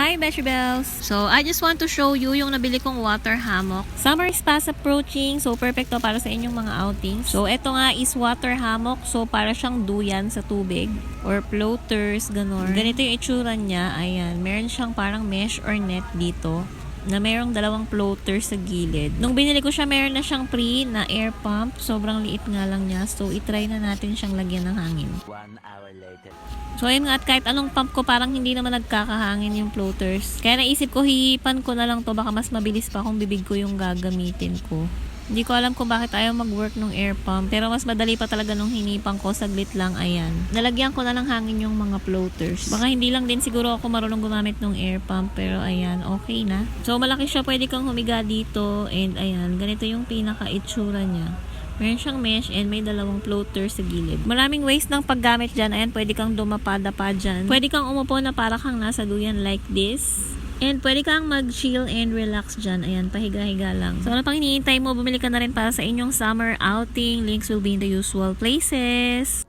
Hi Beshi Bells! So, I just want to show you yung nabili kong water hammock. Summer is fast approaching, so perfect to para sa inyong mga outings. So, ito nga is water hammock. So, para siyang duyan sa tubig or floaters, ganon. Ganito yung itsura niya. Ayan, meron siyang parang mesh or net dito na mayroong dalawang floater sa gilid. Nung binili ko siya, meron na siyang free na air pump. Sobrang liit nga lang niya. So, itry na natin siyang lagyan ng hangin. 1 hour later. So, ayun nga, at kahit anong pump ko, parang hindi naman nagkakahangin yung floaters. Kaya naisip ko, hihipan ko na lang to. Baka mas mabilis pa kung bibig ko yung gagamitin ko. Hindi ko alam kung bakit ayaw mag-work ng air pump. Pero mas madali pa talaga nung hinipan ko. Saglit lang, ayan. Nalagyan ko na ng hangin yung mga floaters. Baka hindi lang din siguro ako marunong gumamit ng air pump. Pero ayan, okay na. So, malaki siya. Pwede kang humiga dito. And ayan, ganito yung pinaka-itsura niya. Meron siyang mesh and may dalawang floater sa gilid. Maraming ways ng paggamit dyan. Ayan, pwede kang dumapa-dapa dyan. Pwede kang umupo na para kang nasa duyan like this. And pwede kang mag-chill and relax dyan. Ayan, pahiga-higa lang. So, ano pang hinihintay mo? Bumili ka na rin para sa inyong summer outing. Links will be in the usual places.